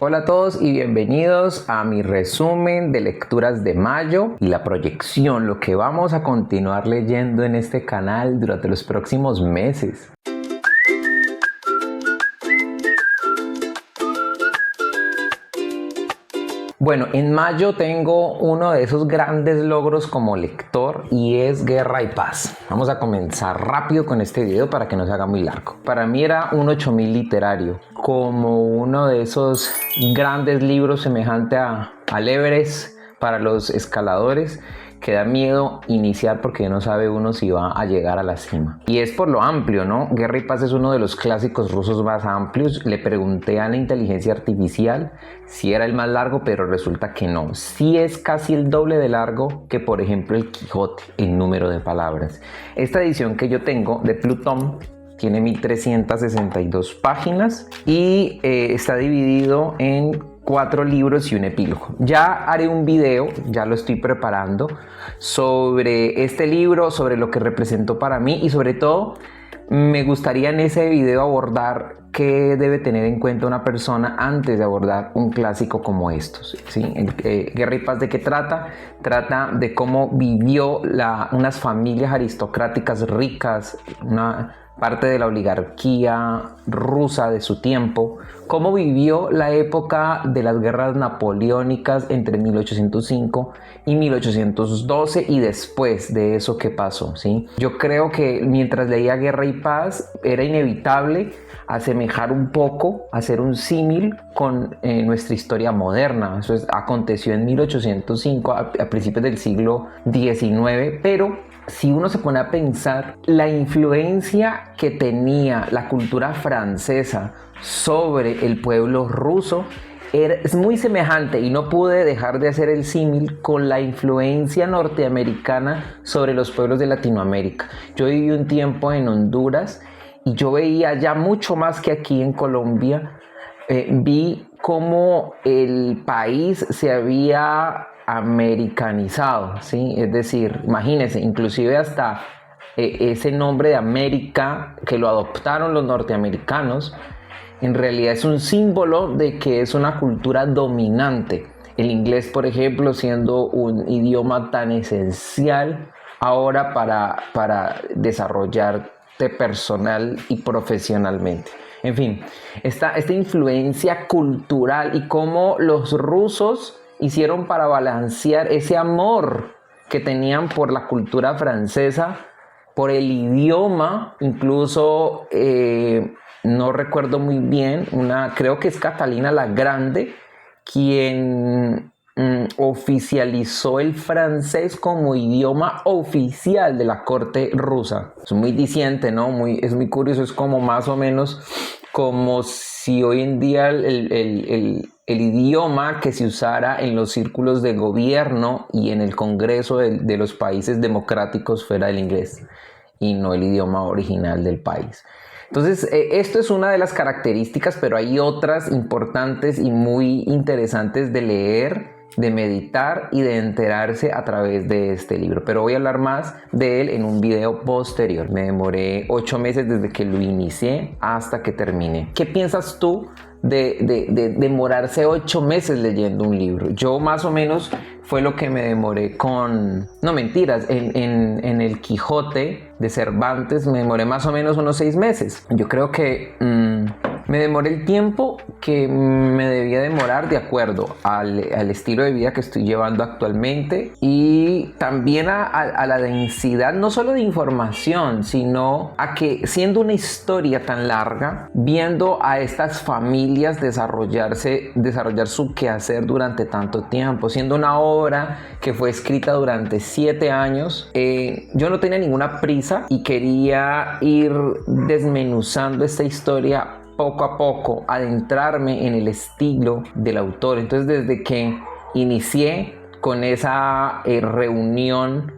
Hola a todos y bienvenidos a mi resumen de lecturas de mayo y la proyección, lo que vamos a continuar leyendo en este canal durante los próximos meses. Bueno, en mayo tengo uno de esos grandes logros como lector y es Guerra y Paz. Vamos a comenzar rápido con este video para que no se haga muy largo. Para mí era un 8000 literario, como uno de esos grandes libros semejante al Everest para los escaladores, que da miedo iniciar porque no sabe uno si va a llegar a la cima. Y es por lo amplio, ¿no? Guerra y Paz es uno de los clásicos rusos más amplios. Le pregunté a la inteligencia artificial si era el más largo, pero resulta que no. Sí es casi el doble de largo que, por ejemplo, el Quijote en número de palabras. Esta edición que yo tengo de Plutón tiene 1362 páginas y está dividido en 4 libros y un epílogo. Ya haré un video, ya lo estoy preparando, sobre este libro, sobre lo que representó para mí y sobre todo me gustaría en ese video abordar qué debe tener en cuenta una persona antes de abordar un clásico como estos, ¿sí? Guerra y Paz, ¿de qué trata? Trata de cómo vivió unas familias aristocráticas ricas, una parte de la oligarquía rusa de su tiempo, cómo vivió la época de las guerras napoleónicas entre 1805 y 1812 y después de eso qué pasó, ¿sí? Yo creo que mientras leía Guerra y Paz era inevitable asemejar un poco, hacer un símil con nuestra historia moderna. Eso aconteció en 1805, a principios del siglo XIX, pero si uno se pone a pensar la influencia que tenía la cultura francesa sobre el pueblo ruso, es muy semejante y no pude dejar de hacer el símil con la influencia norteamericana sobre los pueblos de Latinoamérica. Yo viví un tiempo en Honduras y yo veía ya mucho más que aquí en Colombia. Vi cómo el país se había americanizado, ¿sí? Es decir, imagínense, inclusive hasta ese nombre de América que lo adoptaron los norteamericanos, en realidad es un símbolo de que es una cultura dominante. El inglés, por ejemplo, siendo un idioma tan esencial ahora para desarrollarte personal y profesionalmente. En fin, esta influencia cultural y cómo los rusos hicieron para balancear ese amor que tenían por la cultura francesa, por el idioma, incluso no recuerdo muy bien, creo que es Catalina la Grande quien oficializó el francés como idioma oficial de la corte rusa. Es muy diciente, ¿no? Es muy curioso, es como más o menos como si hoy en día el idioma que se usara en los círculos de gobierno y en el Congreso de los países democráticos fuera el inglés y no el idioma original del país. Entonces, esto es una de las características, pero hay otras importantes y muy interesantes de leer, de meditar y de enterarse a través de este libro. Pero voy a hablar más de él en un video posterior. Me demoré 8 meses desde que lo inicié hasta que terminé. ¿Qué piensas tú de demorarse 8 meses leyendo un libro? Yo más o menos fue lo que me demoré no mentiras, en el Quijote de Cervantes me demoré más o menos unos 6 meses. Yo creo que me demoré el tiempo que me debía demorar de acuerdo al estilo de vida que estoy llevando actualmente y también a la densidad, no solo de información, sino a que siendo una historia tan larga, viendo a estas familias desarrollar su quehacer durante tanto tiempo, siendo una obra que fue escrita durante 7 años, yo no tenía ninguna prisa y quería ir desmenuzando esta historia poco a poco, adentrarme en el estilo del autor. Entonces, desde que inicié con esa reunión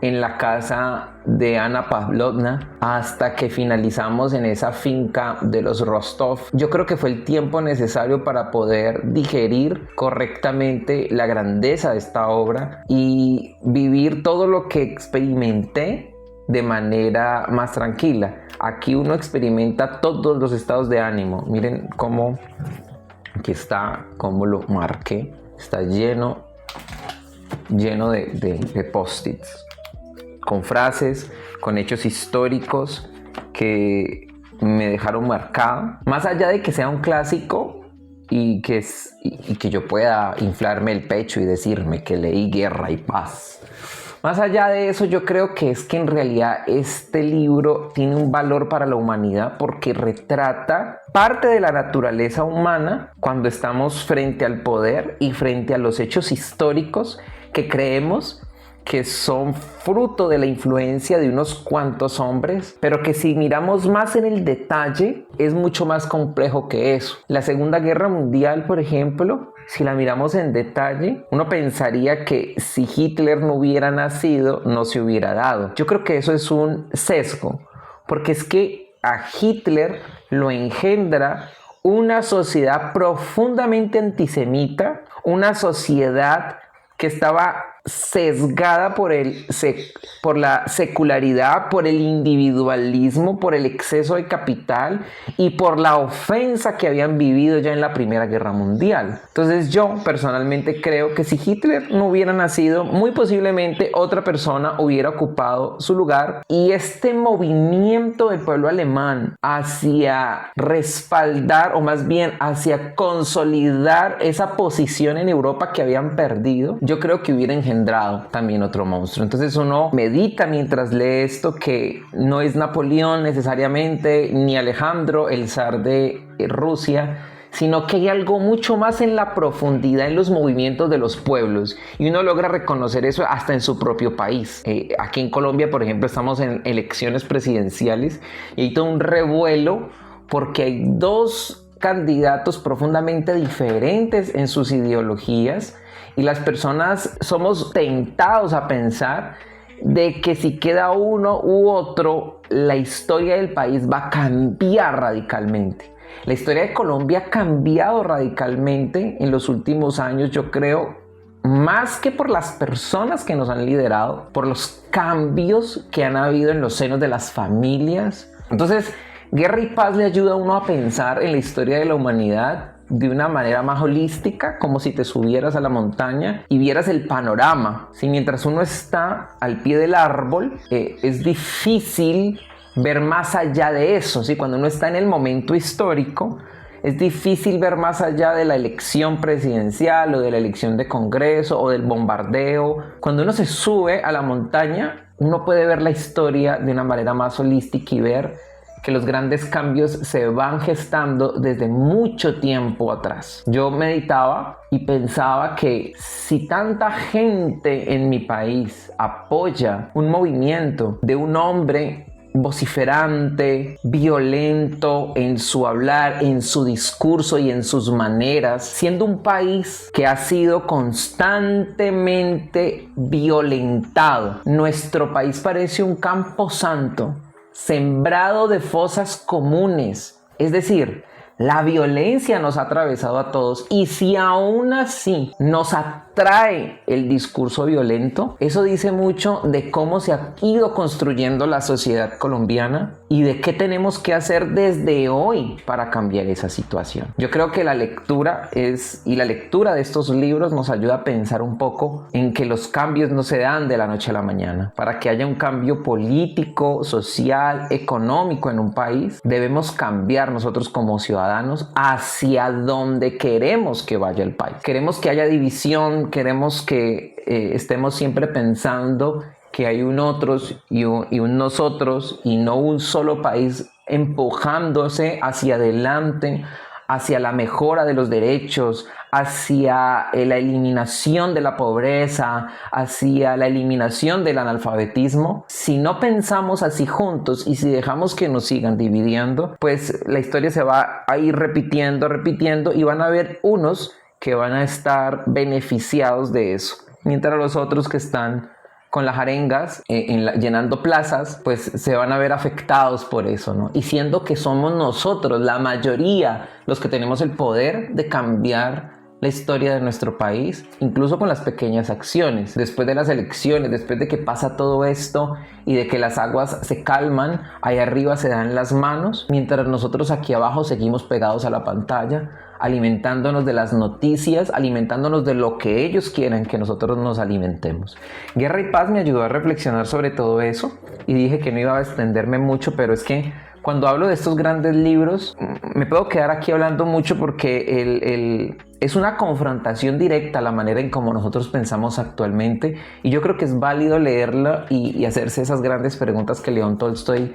en la casa de Ana Pavlovna hasta que finalizamos en esa finca de los Rostov, yo creo que fue el tiempo necesario para poder digerir correctamente la grandeza de esta obra y vivir todo lo que experimenté de manera más tranquila. Aquí uno experimenta todos los estados de ánimo. Miren cómo Aquí está como lo marqué. Está lleno de post-its con frases, con hechos históricos que me dejaron marcado. Más allá de que sea un clásico y que yo pueda inflarme el pecho y decirme que leí Guerra y Paz. Más allá de eso, yo creo que es que en realidad este libro tiene un valor para la humanidad porque retrata parte de la naturaleza humana cuando estamos frente al poder y frente a los hechos históricos que creemos que son fruto de la influencia de unos cuantos hombres, pero que si miramos más en el detalle es mucho más complejo que eso. La Segunda Guerra Mundial, por ejemplo, si la miramos en detalle, uno pensaría que si Hitler no hubiera nacido, no se hubiera dado. Yo creo que eso es un sesgo, porque es que a Hitler lo engendra una sociedad profundamente antisemita, una sociedad que estaba sesgada por la secularidad, por el individualismo, por el exceso de capital y por la ofensa que habían vivido ya en la Primera Guerra Mundial. Entonces yo personalmente creo que si Hitler no hubiera nacido, muy posiblemente otra persona hubiera ocupado su lugar, y este movimiento del pueblo alemán hacia respaldar, o más bien hacia consolidar esa posición en Europa que habían perdido, yo creo que hubiera engendrado también otro monstruo. Entonces uno medita mientras lee esto que no es Napoleón necesariamente, ni Alejandro, el zar de Rusia, sino que hay algo mucho más en la profundidad, en los movimientos de los pueblos, y uno logra reconocer eso hasta en su propio país. Aquí en Colombia, por ejemplo, estamos en elecciones presidenciales y hay todo un revuelo porque hay dos candidatos profundamente diferentes en sus ideologías, y las personas somos tentados a pensar de que si queda uno u otro, la historia del país va a cambiar radicalmente. La historia de Colombia ha cambiado radicalmente en los últimos años, yo creo, más que por las personas que nos han liderado, por los cambios que han habido en los senos de las familias. Entonces, Guerra y Paz le ayuda a uno a pensar en la historia de la humanidad de una manera más holística, como si te subieras a la montaña y vieras el panorama. Si mientras uno está al pie del árbol, es difícil ver más allá de eso, ¿sí? Cuando uno está en el momento histórico, es difícil ver más allá de la elección presidencial o de la elección de Congreso o del bombardeo. Cuando uno se sube a la montaña, uno puede ver la historia de una manera más holística y ver que los grandes cambios se van gestando desde mucho tiempo atrás. Yo meditaba y pensaba que si tanta gente en mi país apoya un movimiento de un hombre vociferante, violento en su hablar, en su discurso y en sus maneras, siendo un país que ha sido constantemente violentado, nuestro país parece un camposanto sembrado de fosas comunes. Es decir, la violencia nos ha atravesado a todos, y si aún así nos atrae el discurso violento, eso dice mucho de cómo se ha ido construyendo la sociedad colombiana y de qué tenemos que hacer desde hoy para cambiar esa situación. Yo creo que la lectura de estos libros nos ayuda a pensar un poco en que los cambios no se dan de la noche a la mañana. Para que haya un cambio político, social, económico en un país, debemos cambiar nosotros como ciudadanos hacia donde queremos que vaya el país. Queremos que haya división, queremos que estemos siempre pensando que hay un otros y un nosotros, y no un solo país empujándose hacia adelante, hacia la mejora de los derechos, hacia la eliminación de la pobreza, hacia la eliminación del analfabetismo. Si no pensamos así juntos y si dejamos que nos sigan dividiendo, pues la historia se va a ir repitiendo y van a haber unos que van a estar beneficiados de eso, mientras los otros que están con las arengas, llenando plazas, pues se van a ver afectados por eso, ¿no? Y siendo que somos nosotros, la mayoría, los que tenemos el poder de cambiar la historia de nuestro país, incluso con las pequeñas acciones. Después de las elecciones, después de que pasa todo esto y de que las aguas se calman, ahí arriba se dan las manos, mientras nosotros aquí abajo seguimos pegados a la pantalla, alimentándonos de las noticias, alimentándonos de lo que ellos quieren que nosotros nos alimentemos. Guerra y Paz me ayudó a reflexionar sobre todo eso y dije que no iba a extenderme mucho, pero es que cuando hablo de estos grandes libros, me puedo quedar aquí hablando mucho porque es una confrontación directa a la manera en cómo nosotros pensamos actualmente, y yo creo que es válido leerla y hacerse esas grandes preguntas que León Tolstoy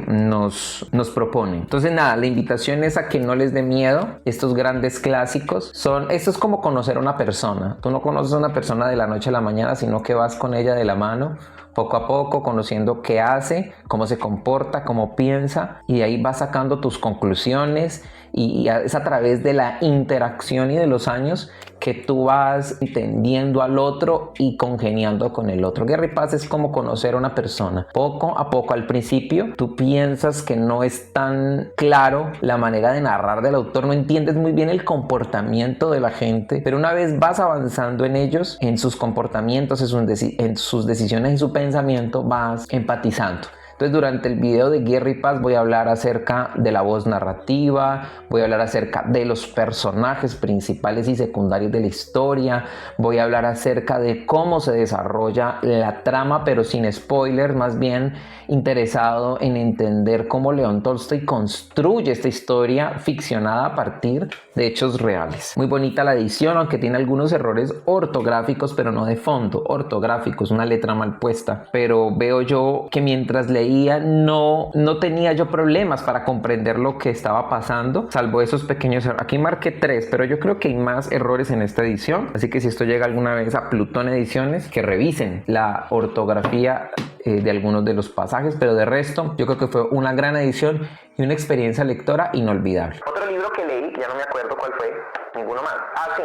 nos propone. Entonces nada, la invitación es a que no les dé miedo. Estos grandes clásicos esto es como conocer a una persona. Tú no conoces a una persona de la noche a la mañana, sino que vas con ella de la mano, poco a poco, conociendo qué hace, cómo se comporta, cómo piensa, y de ahí vas sacando tus conclusiones, y es a través de la interacción y de los años que tú vas entendiendo al otro y congeniando con el otro. Guerra y Paz es como conocer a una persona. Poco a poco, al principio, tú piensas que no es tan claro la manera de narrar del autor, no entiendes muy bien el comportamiento de la gente, pero una vez vas avanzando en ellos, en sus comportamientos, en sus decisiones y su pensamiento, vas empatizando. Entonces, durante el video de Guerra y Paz voy a hablar acerca de la voz narrativa, voy a hablar acerca de los personajes principales y secundarios de la historia, voy a hablar acerca de cómo se desarrolla la trama, pero sin spoilers, más bien interesado en entender cómo León Tolstoy construye esta historia ficcionada a partir de hechos reales. Muy bonita la edición, aunque tiene algunos errores ortográficos, pero no de fondo. Ortográficos, una letra mal puesta, pero veo yo que mientras leía no tenía yo problemas para comprender lo que estaba pasando, salvo esos pequeños errores. Aquí marqué 3, pero yo creo que hay más errores en esta edición, así que si esto llega alguna vez a Plutón Ediciones, que revisen la ortografía de algunos de los pasajes, pero de resto yo creo que fue una gran edición y una experiencia lectora inolvidable. Otro libro que leí, ya no me acuerdo cuál fue, ninguno más. Sí,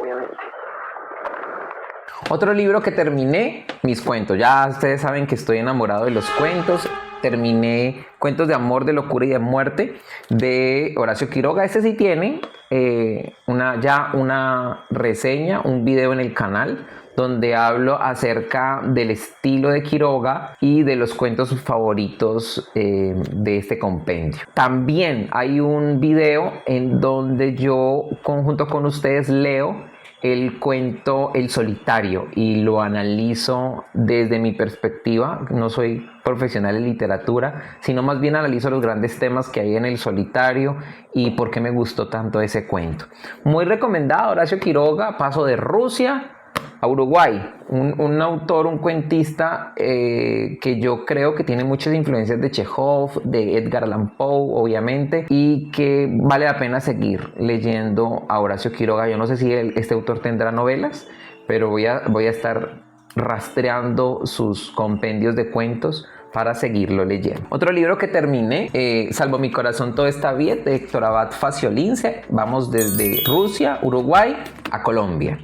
obviamente. Otro libro que terminé, mis cuentos. Ya ustedes saben que estoy enamorado de los cuentos. Terminé Cuentos de amor, de locura y de muerte de Horacio Quiroga. Este sí tiene una reseña, un video en el canal donde hablo acerca del estilo de Quiroga y de los cuentos favoritos de este compendio. También hay un video en donde yo, junto con ustedes, leo el cuento El Solitario y lo analizo desde mi perspectiva. No soy profesional en literatura, sino más bien analizo los grandes temas que hay en El Solitario y por qué me gustó tanto ese cuento. Muy recomendado, Horacio Quiroga. Paso de Rusia a Uruguay, un autor, un cuentista que yo creo que tiene muchas influencias de Chekhov, de Edgar Allan Poe, obviamente, y que vale la pena seguir leyendo a Horacio Quiroga. Yo no sé si este autor tendrá novelas, pero voy a estar rastreando sus compendios de cuentos para seguirlo leyendo. Otro libro que terminé, Salvo mi corazón todo está bien, de Héctor Abad Faciolince. Vamos desde Rusia, Uruguay a Colombia.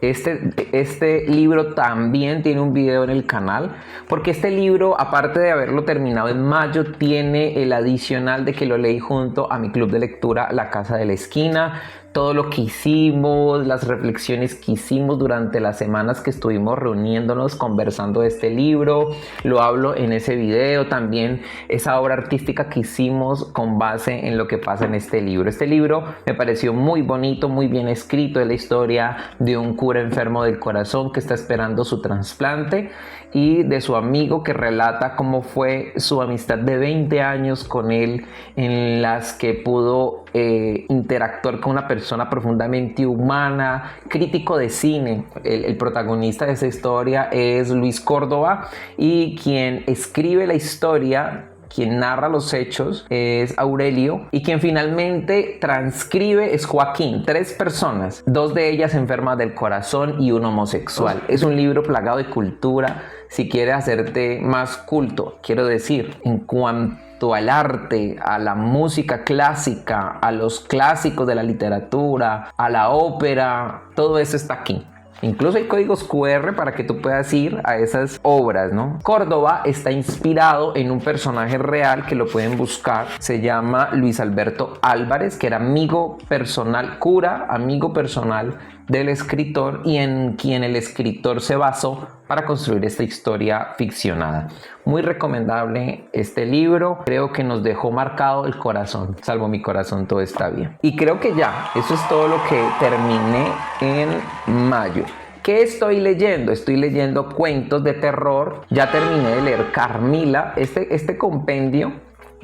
Este libro también tiene un video en el canal, porque este libro, aparte de haberlo terminado en mayo, tiene el adicional de que lo leí junto a mi club de lectura La Casa de la Esquina. Todo lo que hicimos, las reflexiones que hicimos durante las semanas que estuvimos reuniéndonos, conversando de este libro, lo hablo en ese video. También esa obra artística que hicimos con base en lo que pasa en este libro. Este libro me pareció muy bonito, muy bien escrito. Es la historia de un cura enfermo del corazón que está esperando su trasplante y de su amigo que relata cómo fue su amistad de 20 años con él, en las que pudo interactuar con una persona profundamente humana, crítico de cine. El protagonista de esa historia es Luis Córdoba, y quien escribe la historia, quien narra los hechos, es Aurelio, y quien finalmente transcribe es Joaquín. 3 personas, 2 de ellas enfermas del corazón y un homosexual. Es un libro plagado de cultura. Si quieres hacerte más culto, quiero decir, en cuanto al arte, a la música clásica, a los clásicos de la literatura, a la ópera, todo eso está aquí. Incluso hay códigos QR para que tú puedas ir a esas obras, ¿no? Córdoba está inspirado en un personaje real que lo pueden buscar. Se llama Luis Alberto Álvarez, que era amigo personal, cura, amigo personal del escritor, y en quien el escritor se basó para construir esta historia ficcionada. Muy recomendable este libro, creo que nos dejó marcado el corazón, salvo mi corazón todo está bien. Y creo que ya, eso es todo lo que terminé en mayo. ¿Qué estoy leyendo? Estoy leyendo cuentos de terror, ya terminé de leer Carmila, este compendio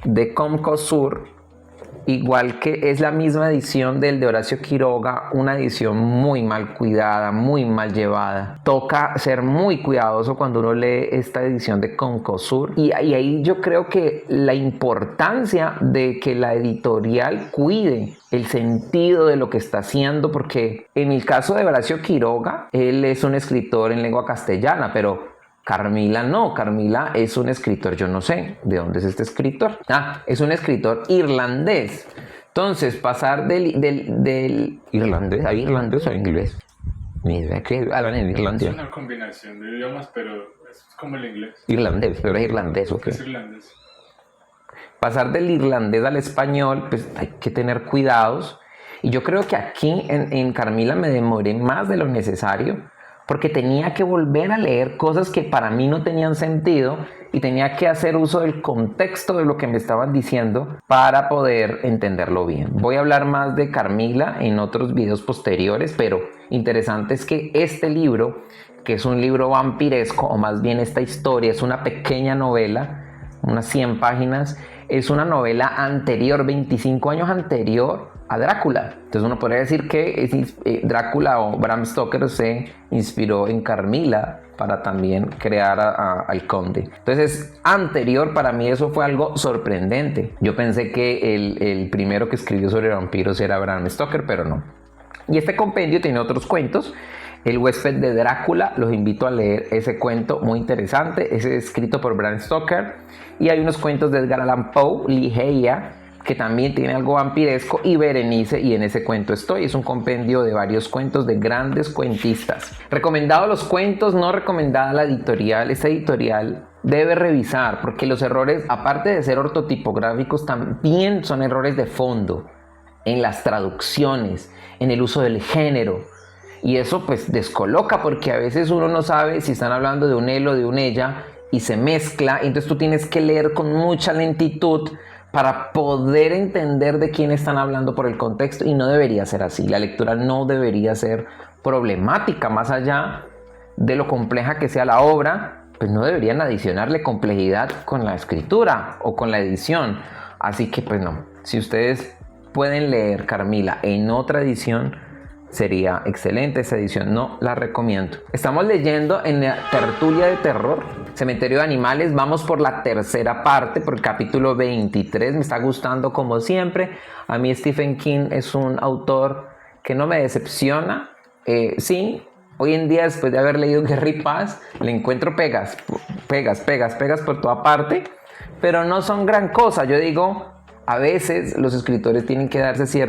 de Comcosur, igual que es la misma edición del de Horacio Quiroga, una edición muy mal cuidada, muy mal llevada. Toca ser muy cuidadoso cuando uno lee esta edición de Comcosur y ahí yo creo que la importancia de que la editorial cuide el sentido de lo que está haciendo, porque en el caso de Horacio Quiroga, él es un escritor en lengua castellana, pero Carmila no, Carmila es un escritor, yo no sé de dónde es este escritor. Es un escritor irlandés. Entonces, pasar del irlandés a irlandés a inglés. Mira, que hablan en irlandés. Es una combinación de idiomas, pero es como el inglés. Irlandés, pero es irlandés, ¿o qué? Es irlandés. Pasar del irlandés al español, pues hay que tener cuidados. Y yo creo que aquí en Carmila me demoré más de lo necesario, porque tenía que volver a leer cosas que para mí no tenían sentido y tenía que hacer uso del contexto de lo que me estaban diciendo para poder entenderlo bien. Voy a hablar más de Carmila en otros videos posteriores, pero interesante es que este libro, que es un libro vampiresco, o más bien esta historia, es una pequeña novela, unas 100 páginas, es una novela anterior, 25 años anterior a Drácula. Entonces uno podría decir que Drácula o Bram Stoker se inspiró en Carmila para también crear al conde. Entonces anterior, para mí eso fue algo sorprendente. Yo pensé que el primero que escribió sobre vampiros era Bram Stoker, pero no. Y este compendio tiene otros cuentos. El huésped de Drácula, los invito a leer ese cuento muy interesante. Es escrito por Bram Stoker. Y hay unos cuentos de Edgar Allan Poe, Ligeia, que también tiene algo vampiresco, y Berenice, y en ese cuento estoy. Es un compendio de varios cuentos de grandes cuentistas. Recomendado los cuentos, no recomendada la editorial. Esta editorial debe revisar, porque los errores, aparte de ser ortotipográficos, también son errores de fondo en las traducciones, en el uso del género. Y eso pues descoloca, porque a veces uno no sabe si están hablando de un él o de un ella y se mezcla. Entonces tú tienes que leer con mucha lentitud para poder entender de quién están hablando por el contexto, y no debería ser así. La lectura no debería ser problemática, más allá de lo compleja que sea la obra, pues no deberían adicionarle complejidad con la escritura o con la edición. Así que pues no, si ustedes pueden leer Carmila en otra edición, sería excelente. Esa edición no la recomiendo. Estamos leyendo en la tertulia de terror Cementerio de Animales. Vamos por la tercera parte, por el capítulo 23. Me está gustando como siempre. A mí Stephen King es un autor que no me decepciona. Sí, hoy en día, después de haber leído Guerra y Paz, le encuentro pegas por toda parte, pero no son gran cosa. Yo digo, a veces los escritores tienen que darse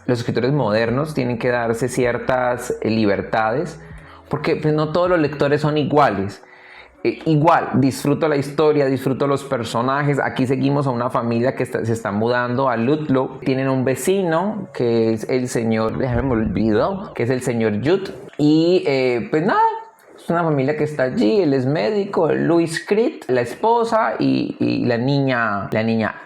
los escritores modernos tienen que darse ciertas libertades, porque pues, no todos los lectores son iguales. Igual, disfruto la historia, disfruto los personajes. Aquí seguimos a una familia que se está mudando a Ludlow. Tienen un vecino que es el señor, déjame me olvidó, que es el señor Judd. Y pues nada, es una familia que está allí. Él es médico, Louis Creed, la esposa y la niña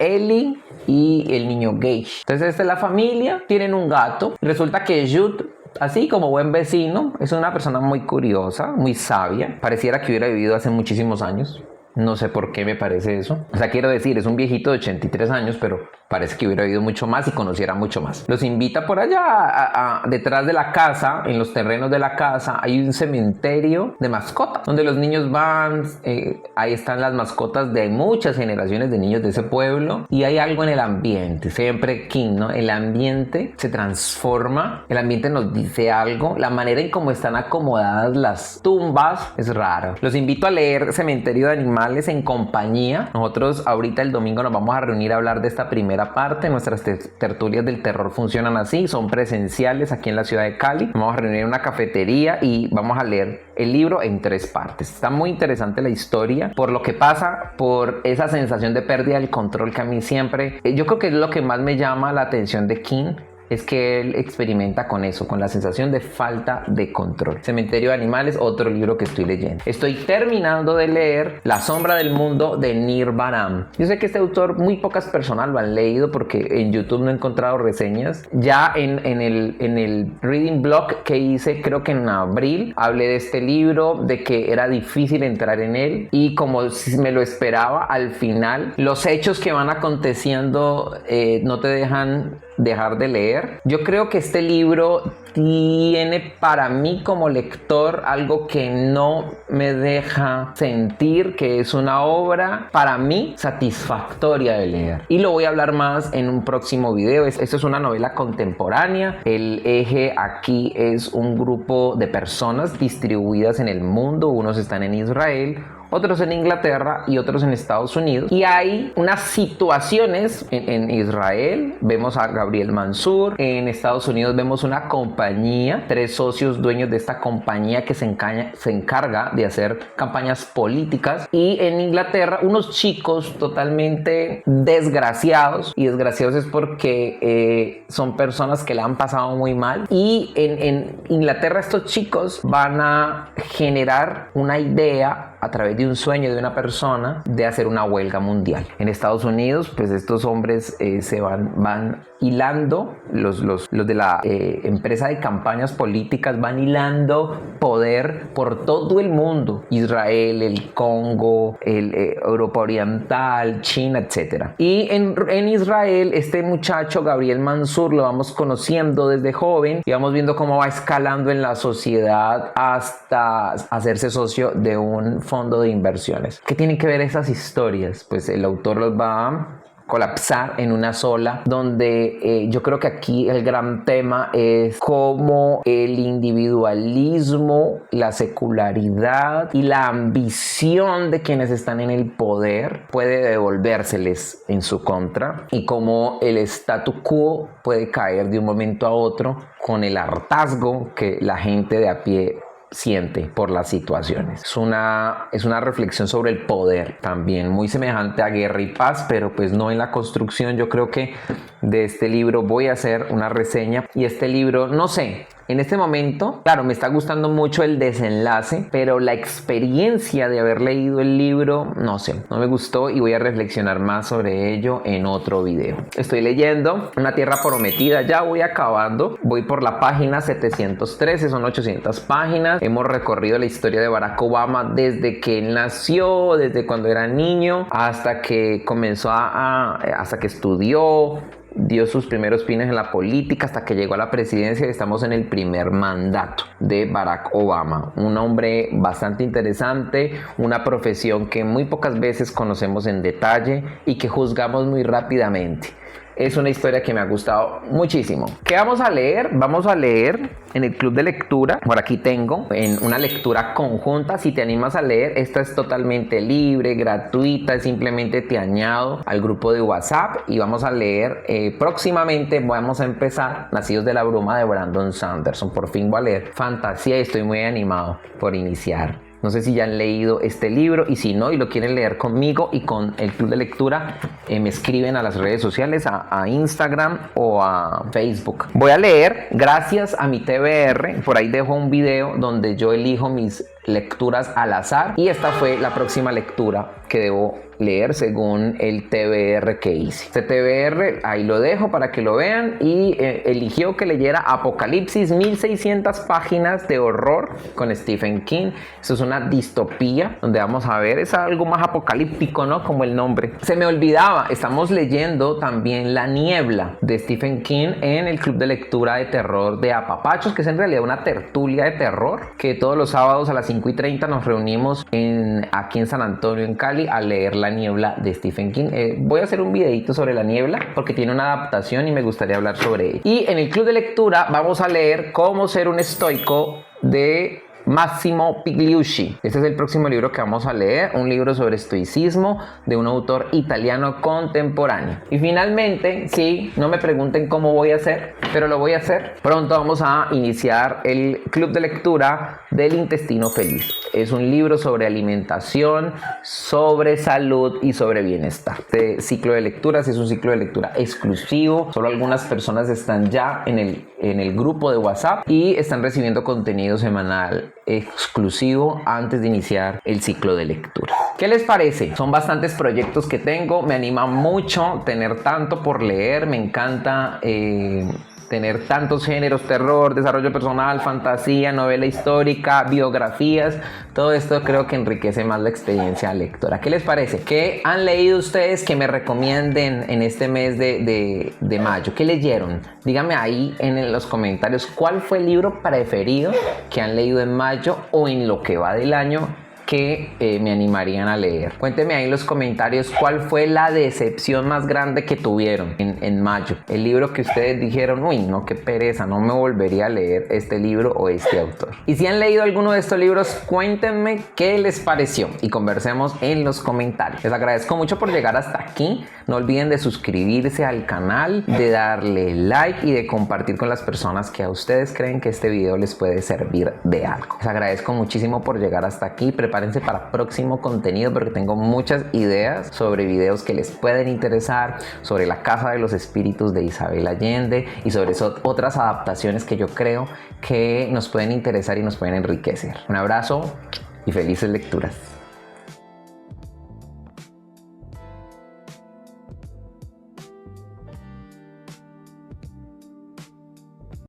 Ellie y el niño Gage. Entonces esta es la familia, tienen un gato. Resulta que Judd, así como buen vecino, es una persona muy curiosa, muy sabia. Pareciera que hubiera vivido hace muchísimos años. No sé por qué me parece eso. O sea, quiero decir, es un viejito de 83 años, pero parece que hubiera vivido mucho más y conociera mucho más. Los invita por allá, detrás de la casa, en los terrenos de la casa, hay un cementerio de mascotas, donde los niños van, ahí están las mascotas de muchas generaciones de niños de ese pueblo. Y hay algo en el ambiente, siempre King, ¿no? El ambiente se transforma, el ambiente nos dice algo. La manera en cómo están acomodadas las tumbas es raro. Los invito a leer Cementerio de Animales en compañía. Nosotros ahorita el domingo nos vamos a reunir a hablar de esta primera parte. Nuestras tertulias del terror funcionan así, son presenciales aquí en la ciudad de Cali. Vamos a reunir en una cafetería y vamos a leer el libro en 3 partes. Está muy interesante la historia, por lo que pasa, por esa sensación de pérdida del control que a mí siempre, yo creo que es lo que más me llama la atención de King, es que él experimenta con eso, con la sensación de falta de control. Cementerio de Animales, otro libro que estoy leyendo. Estoy terminando de leer La Sombra del Mundo de Nir Baram. Yo sé que este autor muy pocas personas lo han leído porque en YouTube no he encontrado reseñas. Ya en el reading blog que hice, creo que en abril, hablé de este libro, de que era difícil entrar en él, y como si me lo esperaba, al final los hechos que van aconteciendo no te dejan dejar de leer. Yo creo que este libro tiene para mí como lector algo que no me deja sentir que es una obra para mí satisfactoria de leer, y lo voy a hablar más en un próximo video. Esto es una novela contemporánea. El eje aquí es un grupo de personas distribuidas en el mundo. Unos están en Israel, otros en Inglaterra y otros en Estados Unidos. Y hay unas situaciones en Israel. Vemos a Gabriel Mansur. En Estados Unidos vemos una compañía, 3 socios dueños de esta compañía que se encarga de hacer campañas políticas. Y en Inglaterra, unos chicos totalmente desgraciados. Y desgraciados es porque son personas que la han pasado muy mal. Y en Inglaterra estos chicos van a generar una idea a través de un sueño de una persona de hacer una huelga mundial. En Estados Unidos, pues estos hombres se van hilando, los de la empresa de campañas políticas van hilando poder por todo el mundo: Israel, el Congo, Europa Oriental, China, etc. Y en Israel, este muchacho Gabriel Mansur lo vamos conociendo desde joven y vamos viendo cómo va escalando en la sociedad hasta hacerse socio de un fondo de inversiones. ¿Qué tienen que ver esas historias? Pues el autor los va a colapsar en una sola, donde yo creo que aquí el gran tema es cómo el individualismo, la secularidad y la ambición de quienes están en el poder puede devolvérseles en su contra, y cómo el statu quo puede caer de un momento a otro con el hartazgo que la gente de a pie siente por las situaciones. Es una reflexión sobre el poder, también muy semejante a Guerra y Paz, pero pues no en la construcción. Yo creo que de este libro voy a hacer una reseña, y este libro, no sé, en este momento, claro, me está gustando mucho el desenlace, pero la experiencia de haber leído el libro, no sé, no me gustó, y voy a reflexionar más sobre ello en otro video. Estoy leyendo Una Tierra Prometida, ya voy acabando, voy por la página 713, son 800 páginas. Hemos recorrido la historia de Barack Obama desde que él nació, desde cuando era niño, hasta que comenzó hasta que estudió, dio sus primeros pines en la política, hasta que llegó a la presidencia. Estamos en el primer mandato de Barack Obama, un hombre bastante interesante, una profesión que muy pocas veces conocemos en detalle y que juzgamos muy rápidamente. Es una historia que me ha gustado muchísimo. ¿Qué vamos a leer? Vamos a leer en el club de lectura. Por aquí tengo en una lectura conjunta. Si te animas a leer, esta es totalmente libre, gratuita. Simplemente te añado al grupo de WhatsApp y vamos a leer. Próximamente vamos a empezar Nacidos de la Bruma de Brandon Sanderson. Por fin voy a leer fantasía y estoy muy animado por iniciar. No sé si ya han leído este libro, y si no y lo quieren leer conmigo y con el club de lectura, me escriben a las redes sociales, a Instagram o a Facebook. Voy a leer gracias a mi TBR. Por ahí dejo un video donde yo elijo mis lecturas al azar, y esta fue la próxima lectura que debo leer según el TBR que hice. Este TBR ahí lo dejo para que lo vean, y eligió que leyera Apocalipsis, 1600 páginas de horror con Stephen King. Esto es una distopía donde vamos a ver, es algo más apocalíptico, ¿no? Como el nombre. Se me olvidaba, estamos leyendo también La Niebla de Stephen King en el club de lectura de terror de Apapachos, que es en realidad una tertulia de terror que todos los sábados a las 5:30 nos reunimos aquí en San Antonio, en Cali, a leer La Niebla de Stephen King. Voy a hacer un videito sobre La Niebla porque tiene una adaptación y me gustaría hablar sobre ella. Y en el club de lectura vamos a leer Cómo ser un estoico de Massimo Pigliucci. Este es el próximo libro que vamos a leer, un libro sobre estoicismo de un autor italiano contemporáneo. Y finalmente, sí, no me pregunten cómo voy a hacer, pero lo voy a hacer. Pronto vamos a iniciar el club de lectura del intestino feliz. Es un libro sobre alimentación, sobre salud y sobre bienestar. Este ciclo de lecturas es un ciclo de lectura exclusivo. Solo algunas personas están ya en el grupo de WhatsApp y están recibiendo contenido semanal exclusivo antes de iniciar el ciclo de lectura. ¿Qué les parece? Son bastantes proyectos que tengo. Me anima mucho tener tanto por leer. Me encanta tener tantos géneros: terror, desarrollo personal, fantasía, novela histórica, biografías. Todo esto creo que enriquece más la experiencia lectora. ¿Qué les parece? ¿Qué han leído ustedes que me recomienden en este mes de mayo? ¿Qué leyeron? Díganme ahí en los comentarios cuál fue el libro preferido que han leído en mayo o en lo que va del año que me animarían a leer. Cuéntenme ahí en los comentarios cuál fue la decepción más grande que tuvieron en mayo. El libro que ustedes dijeron, uy, no, qué pereza, no me volvería a leer este libro o este autor. Y si han leído alguno de estos libros, cuéntenme qué les pareció y conversemos en los comentarios. Les agradezco mucho por llegar hasta aquí. No olviden de suscribirse al canal, de darle like y de compartir con las personas que a ustedes creen que este video les puede servir de algo. Les agradezco muchísimo por llegar hasta aquí. Prepárense para próximo contenido porque tengo muchas ideas sobre videos que les pueden interesar, sobre la Casa de los Espíritus de Isabel Allende y sobre otras adaptaciones que yo creo que nos pueden interesar y nos pueden enriquecer. Un abrazo y felices lecturas.